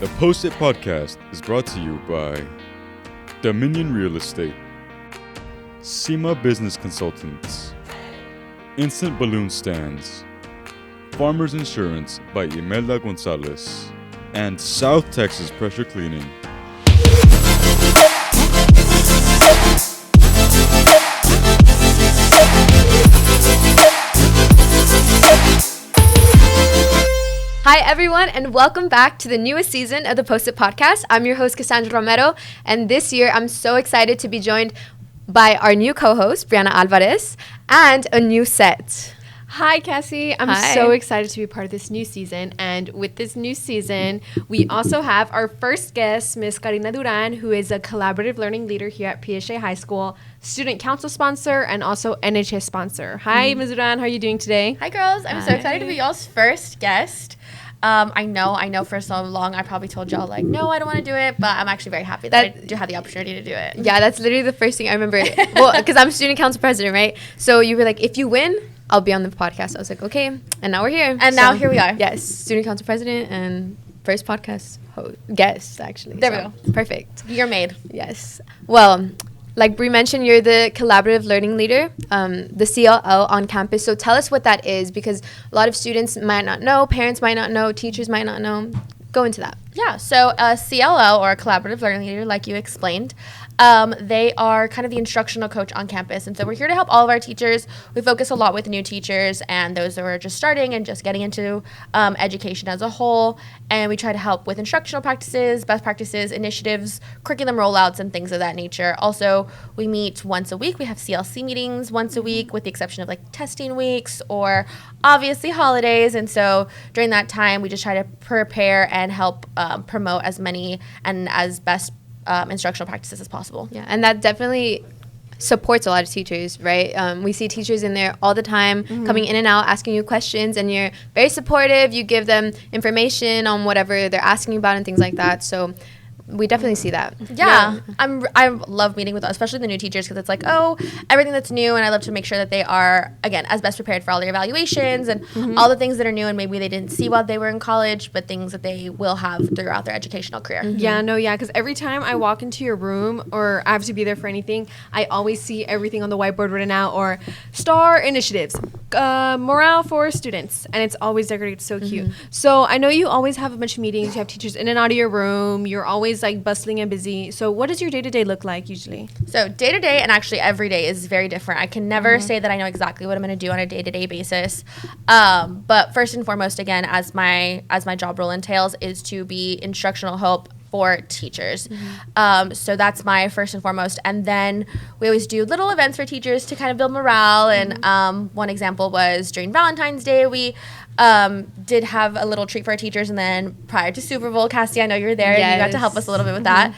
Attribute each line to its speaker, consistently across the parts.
Speaker 1: The Post-it Podcast is brought to you by Dominion Real Estate, SEMA Business Consultants, Instant Balloon Stands, Farmers Insurance by Imelda Gonzalez, and South Texas Pressure Cleaning.
Speaker 2: Hi everyone, and welcome back to the newest season of the Post-it Podcast. I'm your host, Cassandra Romero, and this year I'm so excited to be joined by our new co-host, Brianna Alvarez, and a new set.
Speaker 3: Hi, Cassie. I'm so excited to be part of this new season. And with this new season, we also have our first guest, Miss Karina Duran, who is a collaborative learning leader here at PSJ High School, student council sponsor, and also NHS sponsor. Hi, Ms. Duran. How are you doing today?
Speaker 4: Hi, girls. I'm so excited to be y'all's first guest. I know for so long I probably told y'all, like, no, I don't want to do it, but I'm actually very happy that I do have the opportunity to do it.
Speaker 2: Yeah, that's literally the first thing I remember. Well, because I'm student council president, right? So you were like, if you win, I'll be on the podcast. I was like, okay. And now we're here.
Speaker 4: And now here we are.
Speaker 2: Yes, student council president and first podcast guest, actually.
Speaker 4: There we go.
Speaker 2: Perfect.
Speaker 4: You're made.
Speaker 2: Yes. Well, like Brie mentioned, you're the collaborative learning leader, the CLL on campus. So tell us what that is, because a lot of students might not know, parents might not know, teachers might not know. Go into that.
Speaker 4: Yeah, so a CLL, or a collaborative learning leader, like you explained, they are kind of the instructional coach on campus. And so we're here to help all of our teachers. We focus a lot with new teachers and those that are just starting and just getting into education as a whole. And we try to help with instructional practices, best practices, initiatives, curriculum rollouts, and things of that nature. Also, we meet once a week. We have CLC meetings once a week, with the exception of like testing weeks or obviously holidays. And so during that time, we just try to prepare and help promote as many and as best instructional practices as possible.
Speaker 2: Yeah, and that definitely supports a lot of teachers, right? We see teachers in there all the time, coming in and out, asking you questions, and you're very supportive. You give them information on whatever they're asking you about and things like that. So we definitely see that.
Speaker 4: Yeah. I love meeting with, especially the new teachers, because it's like, oh, everything that's new, and I love to make sure that they are, again, as best prepared for all their evaluations and all the things that are new and maybe they didn't see while they were in college, but things that they will have throughout their educational career.
Speaker 3: Yeah, because every time I walk into your room or I have to be there for anything, I always see everything on the whiteboard written out, or STAR initiatives, morale for students, and it's always decorated so cute. So I know you always have a bunch of meetings, you have teachers in and out of your room, you're always like bustling and busy. So what does your day-to-day look like usually?
Speaker 4: So day-to-day, and actually every day, is very different. I can never say that I know exactly what I'm going to do on a day-to-day basis. But first and foremost, again, as my job role entails, is to be instructional help for teachers. So that's my first and foremost. And then we always do little events for teachers to kind of build morale. And one example was during Valentine's Day, we did have a little treat for our teachers. And then prior to Super Bowl, Cassie, I know you were there, and you got to help us a little bit with that.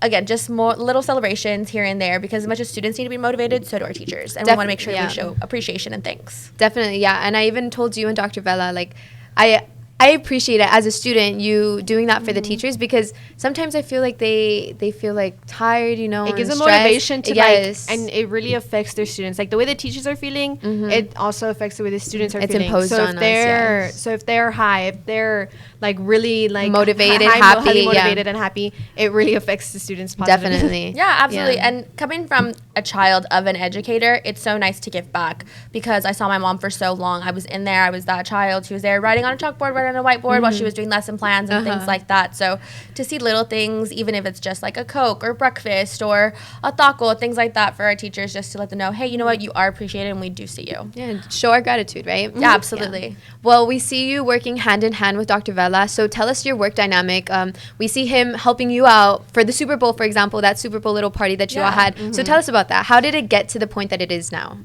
Speaker 4: Again, just more little celebrations here and there, because as much as students need to be motivated, so do our teachers. And we want to make sure we show appreciation and thanks.
Speaker 2: Definitely, yeah. And I even told you and Dr. Vela, like, I appreciate it as a student, you doing that for the teachers, because sometimes I feel like they feel like tired, you know.
Speaker 3: It gives them
Speaker 2: stressed.
Speaker 3: motivation to and it really affects their students. Like the way the teachers are feeling, it also affects the way the students are feeling.
Speaker 2: It's imposed on us.
Speaker 3: So if they're high, if they're like really like
Speaker 2: motivated,
Speaker 3: highly motivated and happy, it really affects the students positively.
Speaker 2: Definitely.
Speaker 4: Yeah, absolutely. Yeah. And coming from a child of an educator, it's so nice to give back, because I saw my mom for so long. I was in there. I was that child. She was there writing on a chalkboard, writing on a whiteboard while she was doing lesson plans and things like that. So to see little things, even if it's just like a Coke or breakfast or a taco, things like that for our teachers, just to let them know, hey, you know what, you are appreciated and we do see you.
Speaker 2: Yeah, show our gratitude, right?
Speaker 4: Yeah, absolutely.
Speaker 2: Yeah. Well, we see you working hand in hand with Dr. Vela. So tell us your work dynamic. We see him helping you out for the Super Bowl, for example, that Super Bowl little party that you all had. So tell us about that. How did it get to the point that it is now?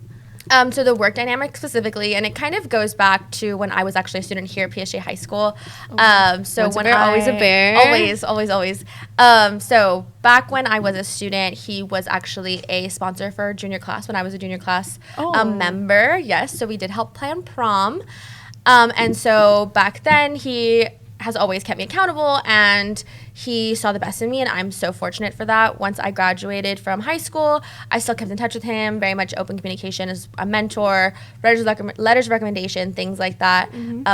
Speaker 4: So the work dynamic specifically, and it kind of goes back to when I was actually a student here at PSJ High School. So
Speaker 2: when always a bear.
Speaker 4: Always. So back when I was a student, he was actually a sponsor for junior class when I was a junior class member. Yes, so we did help plan prom. And so back then he has always kept me accountable, and he saw the best in me, and I'm so fortunate for that. Once I graduated from high school, I still kept in touch with him, very much open communication as a mentor, letters of recommendation, things like that.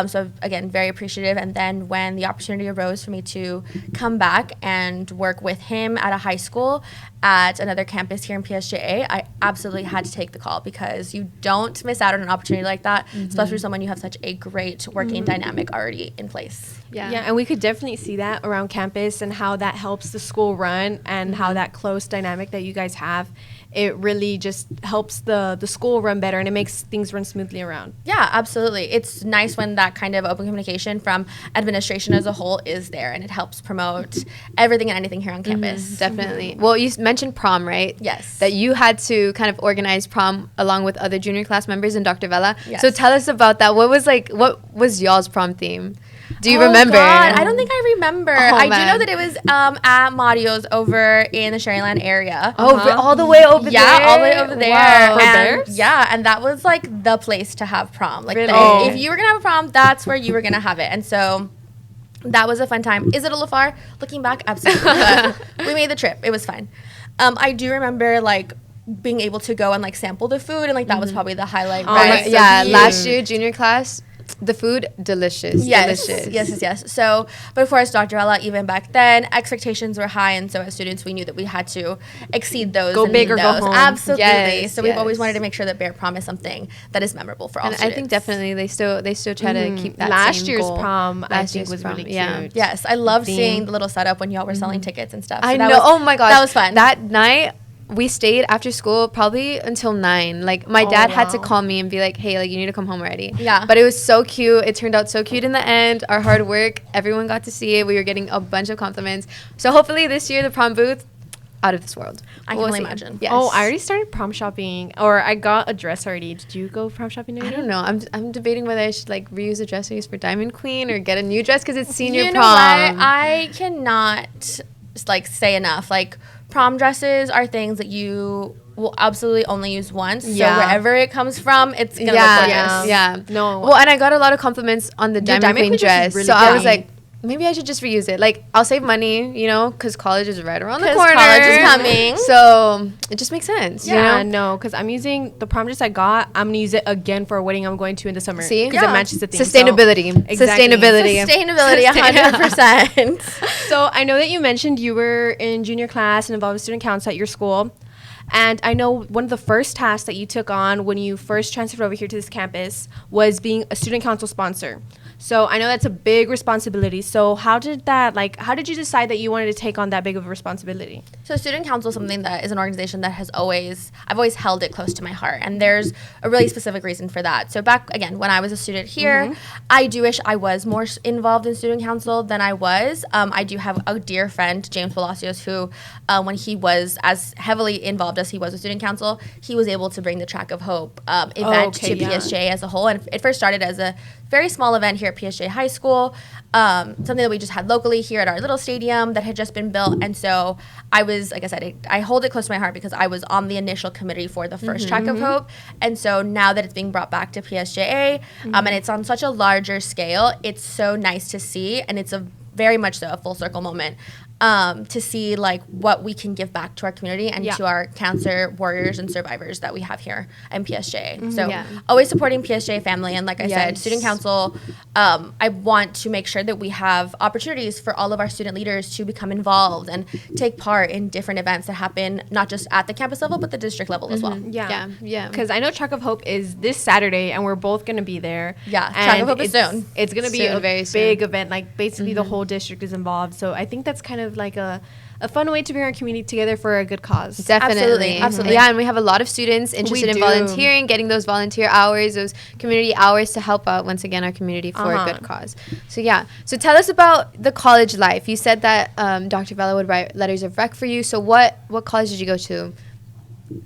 Speaker 4: So again, very appreciative. And then when the opportunity arose for me to come back and work with him at a high school at another campus here in PSJA, I absolutely had to take the call, because you don't miss out on an opportunity like that, especially for someone you have such a great working dynamic already in place.
Speaker 3: Yeah, and we could definitely see that around campus and how that helps the school run, and how that close dynamic that you guys have, it really just helps the school run better, and it makes things run smoothly around.
Speaker 4: Yeah, absolutely. It's nice when that kind of open communication from administration as a whole is there, and it helps promote everything and anything here on campus.
Speaker 2: Definitely. Well, you mentioned prom, right?
Speaker 4: Yes.
Speaker 2: That you had to kind of organize prom along with other junior class members and Dr. Vela.
Speaker 4: Yes.
Speaker 2: So tell us about that. What was y'all's prom theme? Do you
Speaker 4: Oh,
Speaker 2: remember?
Speaker 4: God, I don't think I remember.
Speaker 2: Oh,
Speaker 4: I do
Speaker 2: man.
Speaker 4: know that it was at Mario's over in the Sharyland area.
Speaker 2: Oh, all the way over there?
Speaker 4: Yeah, all the way over there.
Speaker 2: Wow.
Speaker 3: For
Speaker 4: And
Speaker 3: Bears?
Speaker 4: yeah, and that was like the place to have prom. Like,
Speaker 2: Really?
Speaker 4: if you were gonna have a prom, that's where you were gonna have it. And so that was a fun time. Is it a little far? Looking back, absolutely. But we made the trip. It was fine. I do remember like being able to go and like sample the food, and like that was probably the highlight.
Speaker 3: Oh,
Speaker 4: right?
Speaker 3: that's so
Speaker 2: Yeah,
Speaker 3: cute.
Speaker 2: last year, junior class, the food, delicious.
Speaker 4: Yes,
Speaker 2: Delicious.
Speaker 4: yes. So, but of course, Dr. Ella, even back then, expectations were high, and so as students, we knew that we had to exceed those.
Speaker 3: Go
Speaker 4: and
Speaker 3: big
Speaker 4: meet
Speaker 3: or go
Speaker 4: those.
Speaker 3: home.
Speaker 4: Absolutely.
Speaker 2: Yes,
Speaker 4: So we've always
Speaker 2: yes.
Speaker 4: wanted to make sure that Bear Prom is something that is memorable for all
Speaker 2: And I
Speaker 4: students.
Speaker 2: think definitely they still try to keep that
Speaker 3: Last
Speaker 2: same
Speaker 3: year's
Speaker 2: goal.
Speaker 3: prom, I
Speaker 2: Last
Speaker 3: think,
Speaker 2: year's
Speaker 3: was
Speaker 2: prom,
Speaker 3: really
Speaker 2: yeah.
Speaker 3: cute.
Speaker 4: Yes, I loved
Speaker 3: Theme.
Speaker 4: seeing the little setup when y'all were selling tickets and stuff. So
Speaker 2: I
Speaker 4: that
Speaker 2: know.
Speaker 4: was-
Speaker 2: Oh my gosh,
Speaker 4: that was fun.
Speaker 2: That night we stayed after school probably until 9. Like my dad had to
Speaker 3: wow.
Speaker 2: call me and be like, "Hey, like you need to come home already."
Speaker 4: Yeah.
Speaker 2: But it was so cute. It turned out so cute in the end. Our hard work, everyone got to see it. We were getting a bunch of compliments. So hopefully this year the prom booth, out of this world.
Speaker 4: I can
Speaker 2: We'll
Speaker 4: only
Speaker 2: see.
Speaker 4: imagine.
Speaker 2: Yes.
Speaker 3: Oh, I already started prom shopping, or I got a dress already. Did you go prom shopping
Speaker 2: I
Speaker 3: already?
Speaker 2: don't know. I'm debating whether I should like reuse the dress I used for Diamond Queen or get a new dress because it's senior
Speaker 4: You know
Speaker 2: prom.
Speaker 4: what? I cannot like say enough. Like prom dresses are things that you will absolutely only use once.
Speaker 3: Yeah.
Speaker 4: So wherever it comes from, it's gonna look
Speaker 2: yeah,
Speaker 4: gorgeous.
Speaker 2: yeah.
Speaker 3: No.
Speaker 2: Well, and I got a lot of compliments on the Diamond
Speaker 3: Diamond
Speaker 2: Queen
Speaker 3: Queen dress
Speaker 2: dress.
Speaker 3: is really
Speaker 2: So I was
Speaker 3: pretty.
Speaker 2: like, maybe I should just reuse it. Like, I'll save money, you know, because college is right around the
Speaker 4: 'Cause
Speaker 2: corner.
Speaker 4: college is coming.
Speaker 2: So it just makes sense.
Speaker 3: Yeah,
Speaker 2: You know?
Speaker 3: no, because I'm using the prom dress I got. I'm gonna use it again for a wedding I'm going to in the summer.
Speaker 2: See?
Speaker 3: because
Speaker 2: Yeah.
Speaker 3: it matches the theme.
Speaker 2: Sustainability.
Speaker 3: Exactly.
Speaker 2: Sustainability.
Speaker 4: Sustainability, 100%.
Speaker 3: So I know that you mentioned you were in junior class and involved with student council at your school. And I know one of the first tasks that you took on when you first transferred over here to this campus was being a student council sponsor. So I know that's a big responsibility. So how did you decide that you wanted to take on that big of a responsibility?
Speaker 4: So student council is something that is an organization that I've always held it close to my heart, and there's a really specific reason for that. So back again when I was a student here, I do wish I was more involved in student council than I was. I do have a dear friend, James Palacios, who when he was as heavily involved as he was with student council, he was able to bring the Track of Hope event to PSJ as a whole, and it first started as a very small event here at PSJ High School, something that we just had locally here at our little stadium that had just been built. And so I was, like I said, I hold it close to my heart because I was on the initial committee for the first Track of Hope. And so now that it's being brought back to PSJA, and it's on such a larger scale, it's so nice to see, and it's a very much so a full circle moment. To see like what we can give back to our community and to our cancer warriors and survivors that we have here in PSJ. So always supporting PSJ family, and like I said, student council, I want to make sure that we have opportunities for all of our student leaders to become involved and take part in different events that happen not just at the campus level but the district level as well.
Speaker 2: Yeah.
Speaker 3: Because I know Track of Hope is this Saturday, and we're both going to be there.
Speaker 4: Yeah, Track of Hope is soon.
Speaker 3: It's going to be
Speaker 2: Soon,
Speaker 3: a
Speaker 2: very soon.
Speaker 3: big event. Like, basically the whole district is involved. So I think that's kind of like a fun way to bring our community together for a good cause.
Speaker 2: Definitely.
Speaker 4: Absolutely.
Speaker 2: Yeah, and we have a lot of students interested in
Speaker 3: do.
Speaker 2: volunteering, getting those volunteer hours, those community hours to help out, once again, our community for a good cause. So, yeah. So, tell us about the college life. You said that Dr. Vela would write letters of rec for you. So, what college did you go to?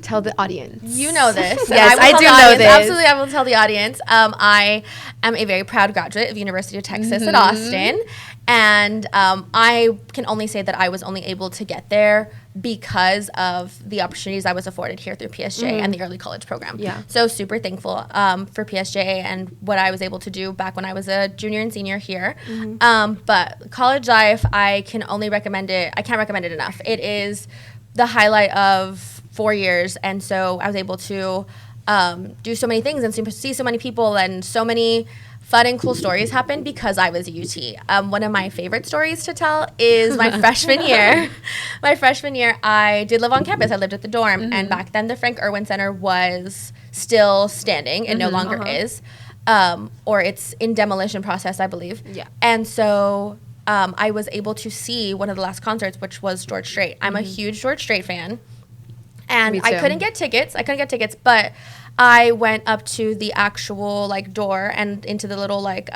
Speaker 2: Tell the audience.
Speaker 4: You know this.
Speaker 2: Yes,
Speaker 4: will
Speaker 2: I
Speaker 4: tell
Speaker 2: do
Speaker 4: the
Speaker 2: know
Speaker 4: audience.
Speaker 2: this.
Speaker 4: Absolutely, I will tell the audience. I am a very proud graduate of University of Texas at Austin. And I can only say that I was only able to get there because of the opportunities I was afforded here through PSJ and the early college program.
Speaker 3: Yeah.
Speaker 4: So super thankful for PSJ and what I was able to do back when I was a junior and senior here. But college life, I can only recommend it. I can't recommend it enough. It is the highlight of 4 years. And so I was able to do so many things and see so many people, and so many fun and cool stories happened because I was at UT. One of my favorite stories to tell is my freshman year. My freshman year, I did live on campus. I lived at the dorm, and back then the Frank Irwin Center was still standing. It no longer is, or it's in demolition process, I believe.
Speaker 3: Yeah.
Speaker 4: And so I was able to see one of the last concerts, which was George Strait. I'm a huge George Strait fan. And
Speaker 2: Me
Speaker 4: I
Speaker 2: too.
Speaker 4: couldn't get tickets, but I went up to the actual like door and into the little like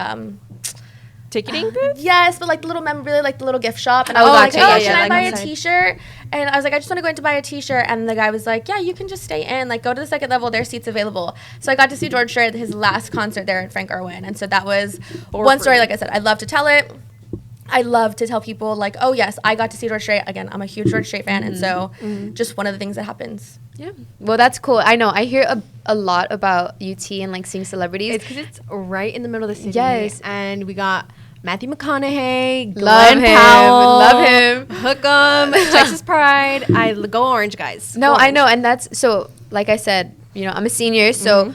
Speaker 3: Ticketing booth?
Speaker 4: yes, but like the little memorabilia, like the little gift shop. And I
Speaker 2: Oh,
Speaker 4: was like,
Speaker 2: gotcha,
Speaker 4: oh,
Speaker 2: yeah,
Speaker 4: should
Speaker 2: yeah,
Speaker 4: I
Speaker 2: like
Speaker 4: buy a
Speaker 3: inside.
Speaker 4: t-shirt? And I was like, I just want to go in to buy a t-shirt. And the guy was like, yeah, you can just stay in. Like, go to the second level. There's seats available. So I got to see George Strait at his last concert there in Frank Irwin. And so that was one story. Like I said, I love to tell it. I love to tell people like, oh yes, I got to see George Strait. Again, I'm a huge George Strait fan. And so just one of the things that happens.
Speaker 2: Yeah. Well, that's cool. I know. I hear a lot about UT and like seeing celebrities.
Speaker 3: It's because it's right in the middle of the city.
Speaker 2: Yes.
Speaker 3: And we got Matthew McConaughey,
Speaker 2: Love
Speaker 3: Glenn
Speaker 2: him.
Speaker 3: Powell,
Speaker 2: Love him.
Speaker 3: Hook 'em, Texas Pride. Go Orange, guys.
Speaker 2: No,
Speaker 3: Go
Speaker 2: I
Speaker 3: Orange.
Speaker 2: know. And that's so, like I said, I'm a senior. So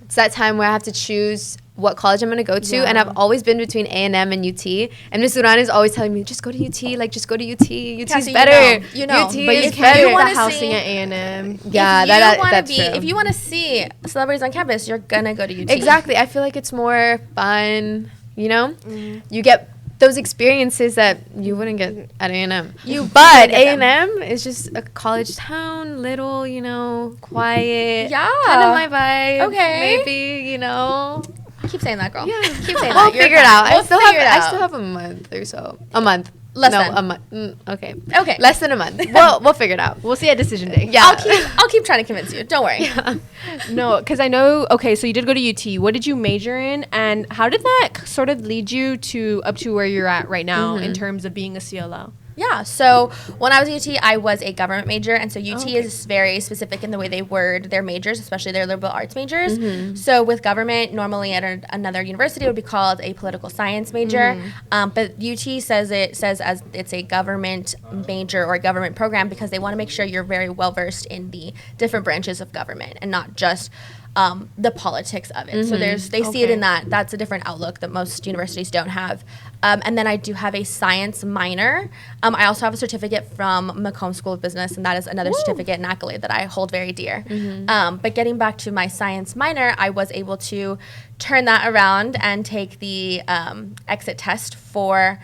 Speaker 2: it's that time where I have to choose what college I'm going to go to. And
Speaker 3: Yeah.
Speaker 2: I've always been between A&M and UT. And Miss Duran is always telling me, just go to UT. Like, just go to UT. UT's
Speaker 4: Cassie,
Speaker 2: better.
Speaker 4: you know.
Speaker 2: UT
Speaker 3: But
Speaker 2: is
Speaker 3: you
Speaker 4: if
Speaker 3: can't
Speaker 4: you
Speaker 3: get
Speaker 4: wanna
Speaker 3: the housing
Speaker 4: see-
Speaker 3: at A&M.
Speaker 2: Yeah, that's true.
Speaker 4: If you want to see celebrities on campus, you're gonna go to UT.
Speaker 2: Exactly. I feel like it's more fun, You get those experiences that you wouldn't get at A&M. But
Speaker 4: get them.
Speaker 2: A&M is just a college town, little, quiet.
Speaker 4: Yeah.
Speaker 2: Kind of my vibe.
Speaker 4: Okay.
Speaker 2: Maybe,
Speaker 4: Keep saying that, girl.
Speaker 2: Yeah.
Speaker 4: Keep saying
Speaker 2: We'll
Speaker 4: that. You're
Speaker 2: figure it
Speaker 4: fine.
Speaker 2: out.
Speaker 4: We'll
Speaker 2: I still
Speaker 4: figure it
Speaker 2: have
Speaker 4: out.
Speaker 2: a month or so. A month.
Speaker 4: Less
Speaker 2: no,
Speaker 4: than.
Speaker 2: a month. Okay.
Speaker 4: Okay.
Speaker 2: Less than a month. We'll figure it out.
Speaker 3: We'll see at decision day.
Speaker 2: Yeah.
Speaker 4: I'll keep trying to convince you. Don't worry.
Speaker 3: No, because I know. Okay, so you did go to UT. What did you major in, and how did that sort of lead you up to where you're at right now in terms of being a CLO?
Speaker 4: Yeah, so when I was at UT, I was a government major, and so UT
Speaker 3: Okay.
Speaker 4: is very specific in the way they word their majors, especially their liberal arts majors. So with government, normally at another university, it would be called a political science major, but UT says as it's a government major or a government program because they want to make sure you're very well versed in the different branches of government and not just the politics of it. So they see it
Speaker 3: Okay.
Speaker 4: in that's a different outlook that most universities don't have. And then I do have a science minor. I also have a certificate from Macomb School of Business, and that is another certificate and accolade that I hold very dear. But getting back to my science minor, I was able to turn that around and take the exit test for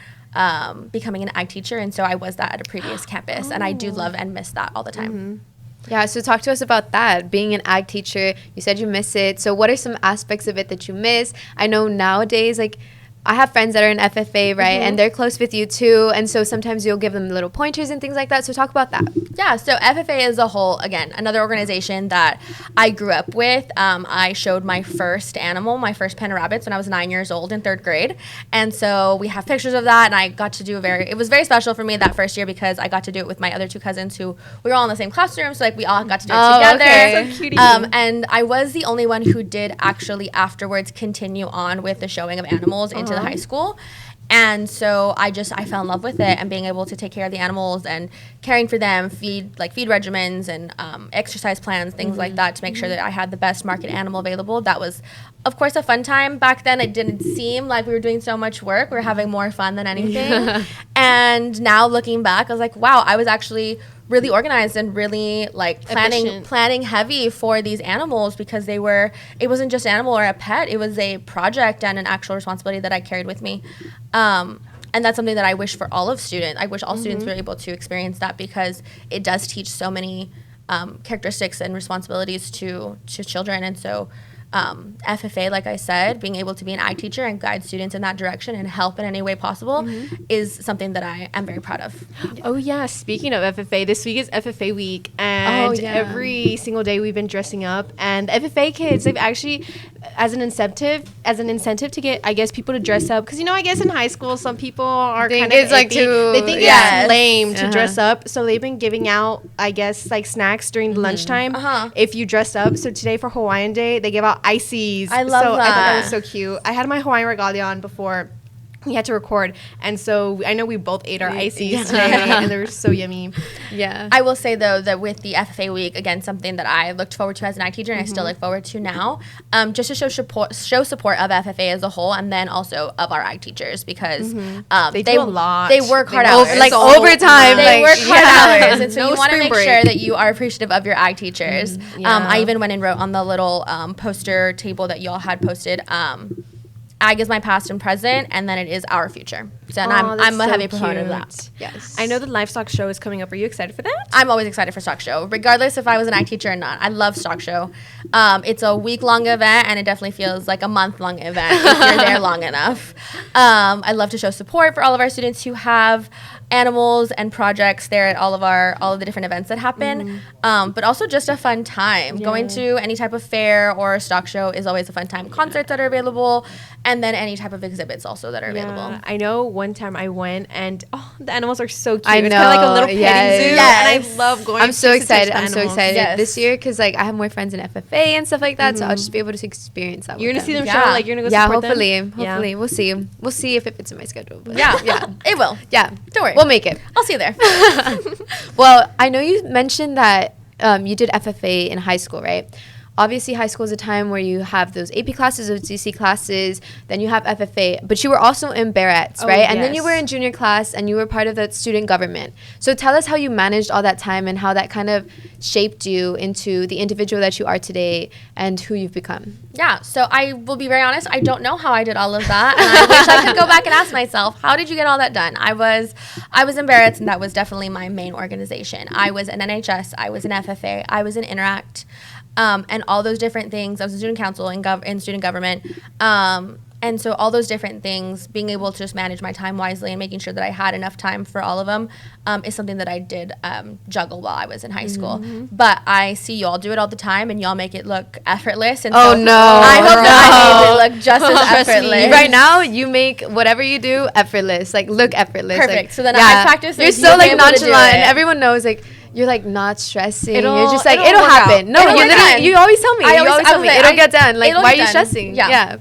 Speaker 4: becoming an ag teacher, and so I was that at a previous campus, and I do love and miss that all the time.
Speaker 2: Yeah, so talk to us about that. Being an ag teacher, you said you miss it. So what are some aspects of it that you miss? I know nowadays, like, I have friends that are in FFA, right? And they're close with you too. And so sometimes you'll give them little pointers and things like that. So talk about that.
Speaker 4: Yeah, so FFA as a whole, again, another organization that I grew up with. I showed my first animal, my first pen of rabbits, when I was 9 years old in 3rd grade. And so we have pictures of that, and I got to do it was very special for me that first year because I got to do it with my other 2 cousins who we were all in the same classroom, so like we all got to do it together.
Speaker 2: Okay.
Speaker 3: So cutie.
Speaker 4: And I was the only one who did actually afterwards continue on with the showing of animals into the high school. And so I fell in love with it and being able to take care of the animals and caring for them, feed regimens and exercise plans, things like that to make sure that I had the best market animal available. That was, of course, a fun time. Back then, it didn't seem like we were doing so much work. We were having more fun than anything. And now looking back, I was like, wow, I was actually really organized and really like
Speaker 3: Efficient.
Speaker 4: planning heavy for these animals because it wasn't just an animal or a pet, it was a project and an actual responsibility that I carried with me. And that's something that I wish for all students. I wish all students were able to experience that because it does teach so many characteristics and responsibilities to children. And so FFA, like I said, being able to be an ag teacher and guide students in that direction and help in any way possible is something that I am very proud of.
Speaker 3: Oh yeah, speaking of FFA, this week is FFA week, and every single day we've been dressing up. And the FFA kids, they've actually, as an incentive to get, I guess, people to dress up, because I guess in high school some people are kind of
Speaker 2: it's like too,
Speaker 3: they think it's lame to dress up, so they've been giving out, I guess, like snacks during the lunchtime if you dress up. So today for Hawaiian Day, they gave out ices.
Speaker 4: I love that.
Speaker 3: I thought that was so cute. I had my Hawaiian regalia on before we had to record, and so I know we both ate our ices today, and they were so yummy.
Speaker 2: Yeah.
Speaker 4: I will say though that with the FFA week, again, something that I looked forward to as an ag teacher, and I still look forward to now, just to show support of FFA as a whole, and then also of our ag teachers, because
Speaker 3: they do a lot.
Speaker 4: They work hard hours,
Speaker 2: like overtime.
Speaker 4: They work hard hours, and so
Speaker 3: No
Speaker 4: you want to
Speaker 3: spring
Speaker 4: make
Speaker 3: break.
Speaker 4: sure that you are appreciative of your ag teachers. I even went and wrote on the little poster table that y'all had posted. Ag is my past and present, and then it is our future. So and I'm a
Speaker 3: so
Speaker 4: heavy proponent of that.
Speaker 2: Yes.
Speaker 3: I know the livestock show is coming up. Are you excited for that?
Speaker 4: I'm always excited for stock show, regardless if I was an ag teacher or not. I love stock show. It's a week-long event, and it definitely feels like a month-long event if you're there long enough. I love to show support for all of our students who have animals and projects there at all of the different events that happen, but also just a fun time. Going to any type of fair or stock show is always a fun time. Concerts that are available, and then any type of exhibits also that are available.
Speaker 3: I know one time I went, and the animals are so cute.
Speaker 2: I
Speaker 3: It's kind of like a
Speaker 2: know,
Speaker 3: little petting
Speaker 2: yes.
Speaker 3: zoo,
Speaker 4: Yes.
Speaker 3: and I love going.
Speaker 2: I'm so
Speaker 3: to touch
Speaker 2: excited.
Speaker 3: the
Speaker 2: I'm so
Speaker 3: animals.
Speaker 2: excited
Speaker 4: Yes.
Speaker 2: this year because like I have more friends in FFA and stuff like that, so I'll just be able to experience that.
Speaker 3: You're
Speaker 2: with
Speaker 3: gonna see them
Speaker 4: Yeah.
Speaker 3: show, like you're gonna go
Speaker 2: Yeah,
Speaker 3: support
Speaker 2: hopefully,
Speaker 3: them.
Speaker 2: hopefully we'll see. We'll see if it fits in my schedule. But
Speaker 4: Yeah,
Speaker 2: yeah,
Speaker 4: it will.
Speaker 2: yeah.
Speaker 4: Don't worry.
Speaker 2: We'll make it.
Speaker 4: I'll see you there.
Speaker 2: Well, I know you mentioned that you did FFA in high school, right? Obviously, high school is a time where you have those AP classes, those DC classes, then you have FFA. But you were also in Barrett's, right? And then you were in junior class, and you were part of the student government. So tell us how you managed all that time and how that kind of shaped you into the individual that you are today and who you've become.
Speaker 4: Yeah, so I will be very honest, I don't know how I did all of that, and I wish I could go back and ask myself, how did you get all that done? I was in Barrett's, and that was definitely my main organization. I was in NHS, I was in FFA, I was in Interact, and all those different things. I was in student council in student government, and so all those different things, being able to just manage my time wisely and making sure that I had enough time for all of them is something that I did juggle while I was in high school. But I see y'all do it all the time, and y'all make it look effortless. And
Speaker 2: Oh,
Speaker 4: so
Speaker 2: no.
Speaker 4: I hope that I made it look just as
Speaker 3: Trust me.
Speaker 4: effortless.
Speaker 2: Right now, you make whatever you do effortless, like look effortless.
Speaker 4: Perfect.
Speaker 2: Like,
Speaker 4: So then I practice
Speaker 2: You're
Speaker 4: this,
Speaker 2: so
Speaker 4: you'll be
Speaker 2: like
Speaker 4: able to do
Speaker 2: nonchalant, and
Speaker 4: it.
Speaker 2: everyone knows like you're like not stressing. You're
Speaker 3: It'll-
Speaker 2: just like
Speaker 3: it'll
Speaker 2: it'll
Speaker 3: work
Speaker 2: happen.
Speaker 3: out.
Speaker 2: No,
Speaker 4: It'll
Speaker 2: you
Speaker 4: work
Speaker 2: literally
Speaker 4: out.
Speaker 2: you always tell me.
Speaker 4: I
Speaker 2: You
Speaker 4: always-
Speaker 2: always
Speaker 4: I
Speaker 2: tell
Speaker 4: would
Speaker 2: me
Speaker 4: say,
Speaker 2: it'll get done. Like
Speaker 4: it'll
Speaker 2: why are
Speaker 4: get
Speaker 2: you
Speaker 4: done.
Speaker 2: stressing?
Speaker 4: Yeah.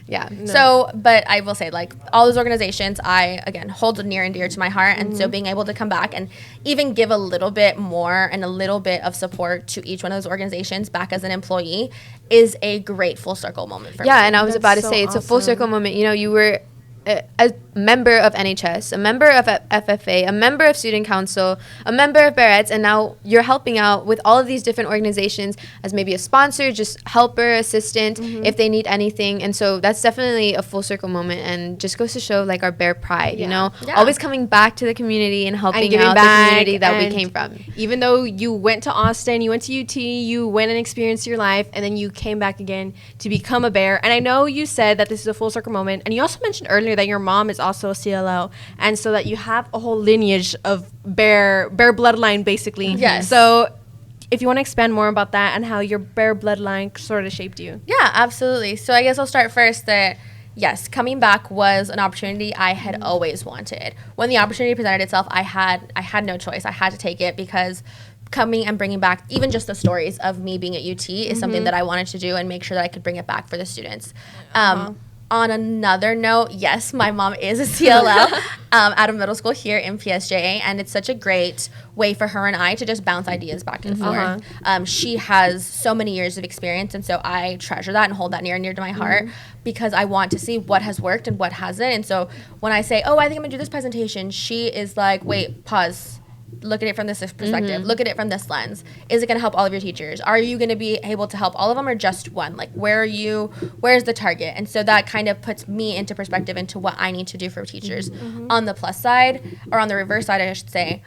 Speaker 2: Yeah.
Speaker 4: So, but I will say, like, all those organizations, I, again, hold near and dear to my heart. And so being able to come back and even give a little bit more and a little bit of support to each one of those organizations back as an employee is a great full circle moment for me.
Speaker 2: Yeah, and I was
Speaker 3: That's
Speaker 2: about to
Speaker 3: so
Speaker 2: say it's a full
Speaker 3: awesome.
Speaker 2: circle moment. You know, you were a member of NHS, a member of FFA, a member of Student Council, a member of Barrett's, and now you're helping out with all of these different organizations as maybe a sponsor, just helper, assistant, if they need anything. And so that's definitely a full circle moment, and just goes to show like our Bear pride, you know,
Speaker 4: Yeah.
Speaker 2: always coming back to the community and helping
Speaker 3: giving
Speaker 2: out
Speaker 3: back,
Speaker 2: the community that we
Speaker 3: and
Speaker 2: came from.
Speaker 3: Even though you went to Austin, you went to UT, you went and experienced your life, and then you came back again to become a Bear. And I know you said that this is a full circle moment, and you also mentioned earlier that your mom is also a CLO, and so that you have a whole lineage of Bear bloodline, basically.
Speaker 4: Yes.
Speaker 3: So if you want to expand more about that and how your Bear bloodline sort of shaped you.
Speaker 4: Yeah, absolutely. So I guess I'll start first that, yes, coming back was an opportunity I had always wanted. When the opportunity presented itself, I had no choice. I had to take it because coming and bringing back even just the stories of me being at UT is something that I wanted to do and make sure that I could bring it back for the students. On another note, yes, my mom is a CLL out of middle school here in PSJ, and it's such a great way for her and I to just bounce ideas back and forth. She has so many years of experience, and so I treasure that and hold that near and dear to my heart because I want to see what has worked and what hasn't. And so when I say, oh, I think I'm gonna do this presentation, she is like, wait, pause. Look at it from this perspective. Look at it from this lens. Is it going to help all of your teachers? Are you going to be able to help all of them or just one? Like, where's the target? And so that kind of puts me into perspective into what I need to do for teachers. On the plus side, or on the reverse side, I should say,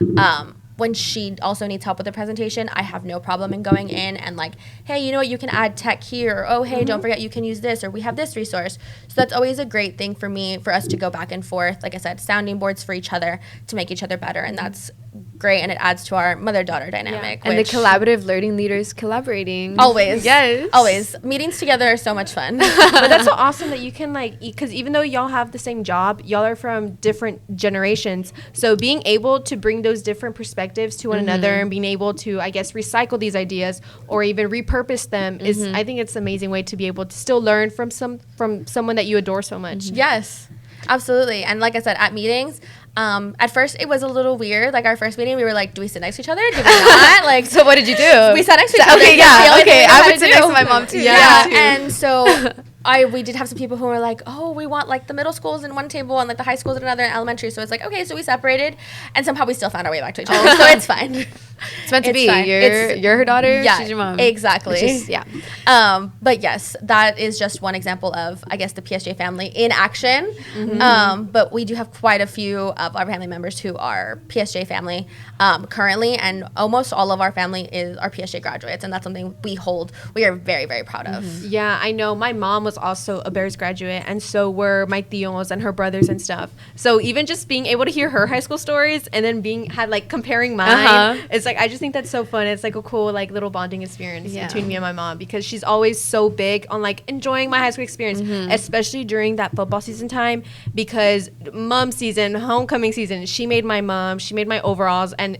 Speaker 4: when she also needs help with the presentation, I have no problem in going in and like, hey, you know what, you can add tech here, or oh, hey, don't forget you can use this, or we have this resource. So that's always a great thing for me, for us to go back and forth, like I said, sounding boards for each other to make each other better, and that's great, and it adds to our mother-daughter dynamic.
Speaker 2: And the collaborative learning leaders collaborating.
Speaker 4: Always.
Speaker 2: Yes.
Speaker 4: Always. Meetings together are so much fun.
Speaker 3: But that's so awesome that you can like, because even though y'all have the same job, y'all are from different generations. So being able to bring those different perspectives to one another and being able to, I guess, recycle these ideas or even repurpose them is, I think it's an amazing way to be able to still learn from someone that you adore so much.
Speaker 4: Yes, absolutely. And like I said, at meetings, at first it was a little weird. Like our first meeting, we were like, do we sit next to each other? Do we not? Like,
Speaker 2: So what did you do?
Speaker 4: we sat next to each other.
Speaker 2: Okay,
Speaker 4: That's the
Speaker 2: yeah,
Speaker 4: only thing
Speaker 2: okay.
Speaker 4: we knew
Speaker 2: I
Speaker 4: how
Speaker 2: would
Speaker 4: to
Speaker 2: sit
Speaker 4: do.
Speaker 2: next to my mom too.
Speaker 4: Yeah, and so we did have some people who were like, oh, we want like the middle schools in one table and like the high schools in another, and elementary. So it's like, okay, so we separated, and somehow we still found our way back to each other. So it's fine.
Speaker 2: It's meant to be.
Speaker 4: fine.
Speaker 2: You're her daughter.
Speaker 4: Yeah,
Speaker 2: She's your mom.
Speaker 4: exactly.
Speaker 2: Which is, yeah.
Speaker 4: But yes, that is just one example of, I guess, the PSJ family in action. But we do have quite a few of our family members who are PSJ family currently, and almost all of our family are PSJ graduates, and that's something we are very, very proud of.
Speaker 3: Yeah, I know. My mom was also a Bears graduate, and so were my tios and her brothers and stuff. So even just being able to hear her high school stories and then comparing mine, it's like, I just think that's so fun. It's like a cool like little bonding experience between me and my mom, because she's always so big on like enjoying my high school experience, especially during that football season time, because mom season, homecoming season, she made my overalls. And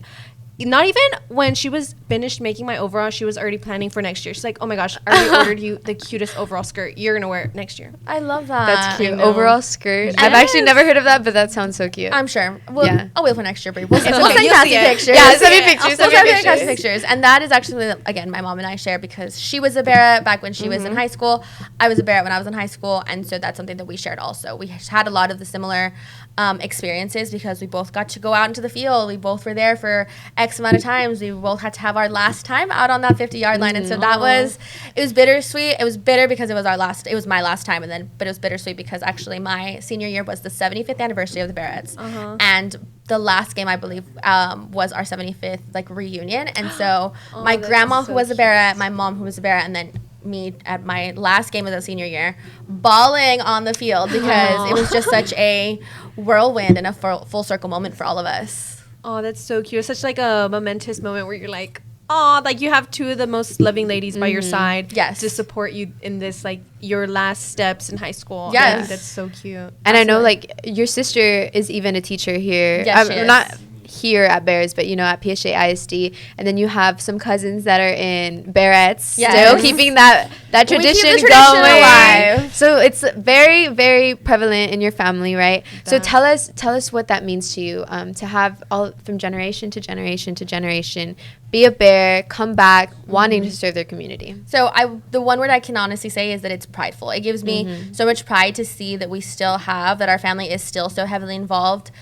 Speaker 3: not even when she was finished making my overall, she was already planning for next year. She's like, oh my gosh, I already ordered you the cutest overall skirt. You're going to wear it next year.
Speaker 4: I love that.
Speaker 2: That's cute.
Speaker 3: know.
Speaker 2: Overall skirt. I've actually never heard of that, but that sounds so cute.
Speaker 4: I'm sure. I'll wait for next year, Brie. We'll send
Speaker 3: okay.
Speaker 4: you
Speaker 3: You'll
Speaker 4: Cassie
Speaker 3: see it.
Speaker 4: pictures.
Speaker 2: Yeah, send me pictures.
Speaker 4: I'll
Speaker 2: Send me
Speaker 4: send you Cassie
Speaker 2: pictures.
Speaker 4: pictures. And that is actually, again, my mom and I share, because she was a Barrett back when she was in high school. I was a Barrett when I was in high school. And so that's something that we shared also. We had a lot of the similar experiences, because we both got to go out into the field. We both were there for X amount of times. We both had to have our last time out on that 50-yard line. And so it was bittersweet. It was bitter because it was my last time. But it was bittersweet because actually my senior year was the 75th anniversary of the Barretts. And the last game, I believe, was our 75th like reunion. And so my grandma, who was a Barrett, my mom, who was a Barrett, and then me at my last game of the senior year, bawling on the field, because it was just such a whirlwind and a full circle moment for all of us.
Speaker 3: Oh, that's so cute. It's such like a momentous moment where you're like, oh, like you have two of the most loving ladies by your side,
Speaker 4: Yes,
Speaker 3: to support you in this like your last steps in high school.
Speaker 4: Yes.
Speaker 3: I think that's so cute.
Speaker 2: And I know like your sister is even a teacher here.
Speaker 4: Yes, she is.
Speaker 2: Not here at Bears, but at PSJ ISD, and then you have some cousins that are in Barretts,
Speaker 4: Yes.
Speaker 2: still keeping that tradition,
Speaker 4: the tradition
Speaker 2: going.
Speaker 4: alive.
Speaker 2: So it's very, very prevalent in your family, right? So tell us what that means to you, to have all from generation to generation to generation be a Bear, come back, wanting to serve their community.
Speaker 4: So the one word I can honestly say is that it's prideful. It gives me so much pride to see that we still have, that our family is still so heavily involved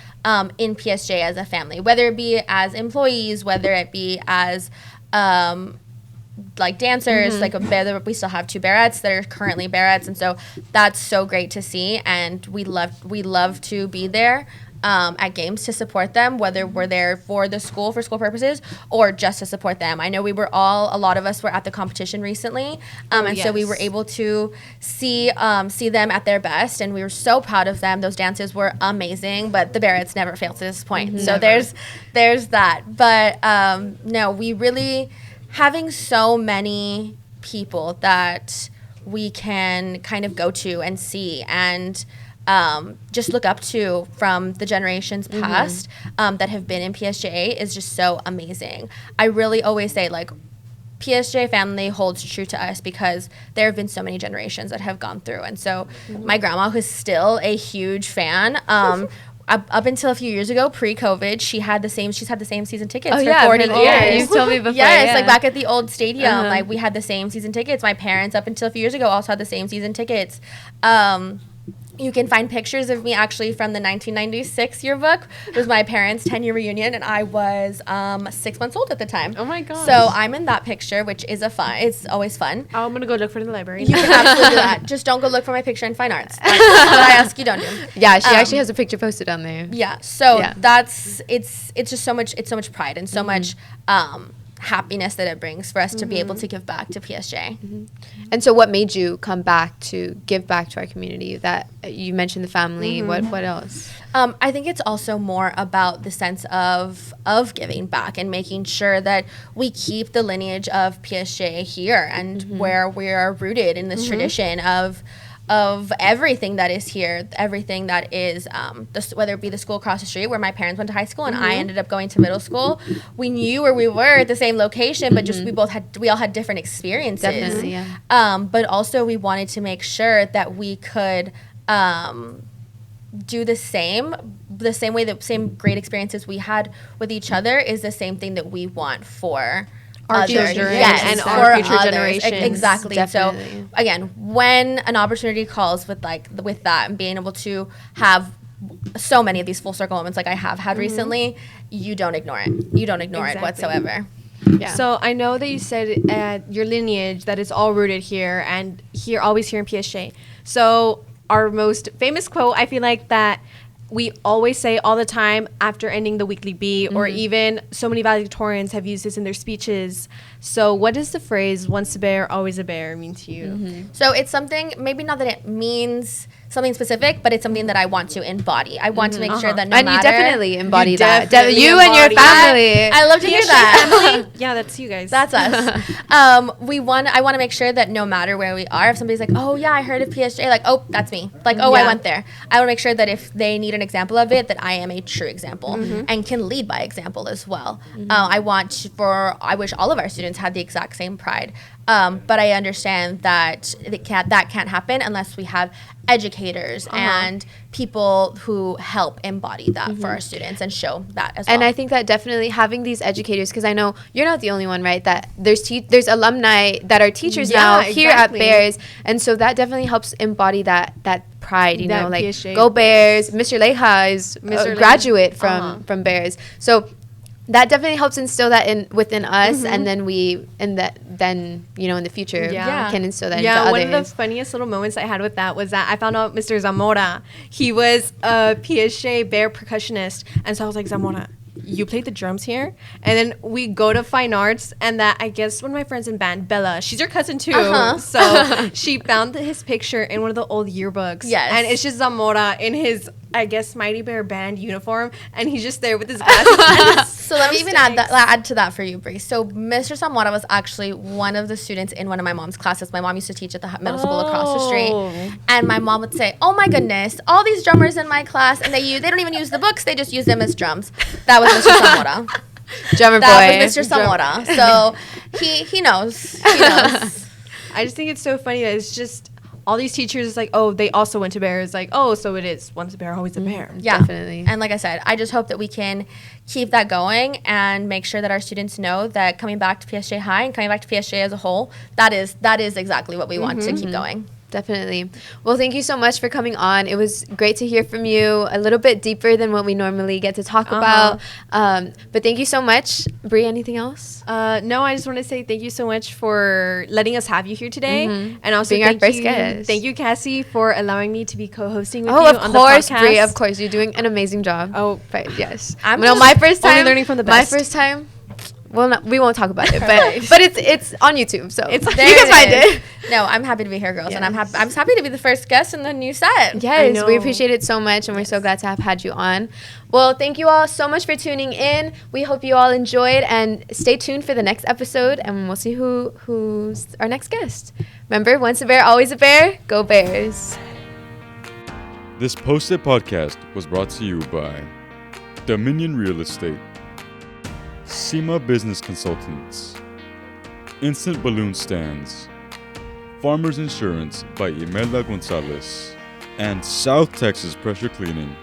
Speaker 4: in PSJ as a family, whether it be as employees, whether it be as like dancers, like we still have two Barretts that are currently Barretts, and so that's so great to see, and we love to be there at games to support them, whether we're there for school purposes or just to support them. I know a lot of us were at the competition recently, so we were able to see them at their best, and we were so proud of them. Those dances were amazing, but the Barretts never failed to disappoint. So there's that. But no, we really, having so many people that we can kind of go to and see and just look up to from the generations past that have been in PSJ is just so amazing. I really always say, like, PSJ family holds true to us because there have been so many generations that have gone through. And so my grandma, who's still a huge fan, up until a few years ago, pre-COVID, she's had the same season tickets for 40 years.
Speaker 2: Yeah, you told me before.
Speaker 4: Yes, like back at the old stadium, like we had the same season tickets. My parents, up until a few years ago, also had the same season tickets. You can find pictures of me actually from the 1996 yearbook. It was my parents' 10-year reunion, and I was 6 months old at the time.
Speaker 3: Oh my gosh.
Speaker 4: So I'm in that picture, which is it's always fun.
Speaker 3: I'm gonna go look for it in the library.
Speaker 4: You can absolutely do that. Just don't go look for my picture in fine arts. That's what I ask you don't do.
Speaker 2: Yeah, she actually has a picture posted on there.
Speaker 4: Yeah. So
Speaker 2: Yeah.
Speaker 4: it's just so much. It's so much pride and so much happiness that it brings for us to be able to give back to PSJ.
Speaker 2: And so what made you come back to give back to our community? That you mentioned the family. What else?
Speaker 4: I think it's also more about the sense of giving back and making sure that we keep the lineage of PSJ here and where we are rooted in this tradition of everything that is here, everything that is, whether it be the school across the street where my parents went to high school and I ended up going to middle school. We knew where we were at the same location, but just we all had different experiences.
Speaker 2: Definitely, yeah.
Speaker 4: But also we wanted to make sure that we could do the same way, the same great experiences we had with each other is the same thing that we want for
Speaker 3: Our
Speaker 4: others.
Speaker 3: children
Speaker 4: Yes,
Speaker 3: and
Speaker 4: for
Speaker 3: our future
Speaker 4: others.
Speaker 3: generations.
Speaker 4: Exactly.
Speaker 2: Definitely.
Speaker 4: So again, when an opportunity calls with that and being able to have so many of these full circle moments like I have had recently, you don't ignore it. You don't ignore it
Speaker 3: Exactly.
Speaker 4: whatsoever.
Speaker 2: Yeah.
Speaker 3: So I know that you said your lineage that is all rooted here and always here in PSJ. So our most famous quote, I feel like that we always say all the time after ending the weekly beat, or even so many valedictorians have used this in their speeches. So what does the phrase "once a bear, always a bear" mean to you?
Speaker 4: So it's something, maybe not that it means something specific, but it's something that I want to embody. I want to make sure that no
Speaker 2: And
Speaker 4: matter.
Speaker 2: you definitely embody
Speaker 3: You
Speaker 2: that.
Speaker 3: definitely
Speaker 2: You and your
Speaker 3: embody
Speaker 2: family.
Speaker 4: I love to hear that.
Speaker 3: Yeah, that's you guys.
Speaker 4: That's us. I want to make sure that no matter where we are, if somebody's like, oh yeah, I heard of PSJ, like, oh, that's me. Like, oh, I
Speaker 3: Yeah.
Speaker 4: went there. I want to make sure that if they need an example of it, that I am a true example and can lead by example as well. I wish all of our students had the exact same pride. But I understand that that can't happen unless we have educators and people who help embody that for our students and show that as well.
Speaker 2: And I think that definitely having these educators, because I know you're not the only one, right? That there's alumni that are teachers now here
Speaker 3: exactly.
Speaker 2: at Bears, and so that definitely helps embody that pride. You
Speaker 3: That
Speaker 2: know, like
Speaker 3: PSJ.
Speaker 2: go Bears. Mr. Leja is
Speaker 3: Mr.
Speaker 2: a
Speaker 3: Leja.
Speaker 2: graduate from Bears, so that definitely helps instill that within us, and then in the future
Speaker 3: Yeah.
Speaker 2: can instill that
Speaker 3: Yeah,
Speaker 2: into
Speaker 3: one
Speaker 2: others.
Speaker 3: of the funniest little moments I had with that was that I found out Mr. Zamora, he was a PSJ Bear percussionist, and so I was like, Zamora, you played the drums here? And then we go to fine arts, and that I guess one of my friends in band, Bella, she's your cousin too, so she found his picture in one of the old yearbooks.
Speaker 4: Yes.
Speaker 3: And it's just Zamora in his, I guess, Mighty Bear band uniform, and he's just there with his glasses.
Speaker 4: So let me even add to that for you, Bree. So Mr. Samora was actually one of the students in one of my mom's classes. My mom used to teach at the middle school across the street. And my mom would say, oh my goodness, all these drummers in my class, and they don't even use the books, they just use them as drums. That was Mr. Samora.
Speaker 2: Drummer boy.
Speaker 4: That was Mr. Samora. So he knows. He knows.
Speaker 3: I just think it's so funny that it's just all these teachers is like, oh, they also went to Bears. Like, oh, so it is once a bear, always a bear.
Speaker 4: Yeah,
Speaker 2: Definitely.
Speaker 4: And like I said, I just hope that we can keep that going and make sure that our students know that coming back to PSJ High and coming back to PSJ as a whole, that is exactly what we want to keep going.
Speaker 2: Definitely. Well, thank you so much for coming on. It was great to hear from you, a little bit deeper than what we normally get to talk about. But thank you so much. Brie, anything else?
Speaker 3: No, I just want to say thank you so much for letting us have you here today, and also
Speaker 2: Being our
Speaker 3: thank
Speaker 2: first
Speaker 3: you,
Speaker 2: guest.
Speaker 3: Thank you, Cassie, for allowing me to be co-hosting with
Speaker 2: Oh,
Speaker 3: you
Speaker 2: of
Speaker 3: on
Speaker 2: course,
Speaker 3: the podcast.
Speaker 2: Brie. Of course, you're doing an amazing job.
Speaker 3: Oh,
Speaker 2: But yes,
Speaker 4: I'm
Speaker 2: no,
Speaker 4: just
Speaker 2: my first
Speaker 3: only
Speaker 2: time.
Speaker 3: learning from the
Speaker 2: My
Speaker 3: best.
Speaker 2: first time. Well, we won't talk about it, but it's on YouTube, so
Speaker 3: It's-
Speaker 2: you
Speaker 4: There
Speaker 2: can find
Speaker 4: is.
Speaker 2: it.
Speaker 4: No, I'm happy to be here, girls, and I'm
Speaker 2: Yes.
Speaker 4: happy to be the first guest in the new set.
Speaker 2: Yes, we
Speaker 3: know.
Speaker 2: appreciate it so much, and we're so glad to have had you on. Well, thank you all so much for tuning in. We hope you all enjoyed, and stay tuned for the next episode, and we'll see who's our next guest. Remember, once a bear, always a bear. Go Bears.
Speaker 1: This posted podcast was brought to you by Dominion Real Estate, SEMA Business Consultants, Instant Balloon Stands, Farmers Insurance by Imelda Gonzalez, and South Texas Pressure Cleaning.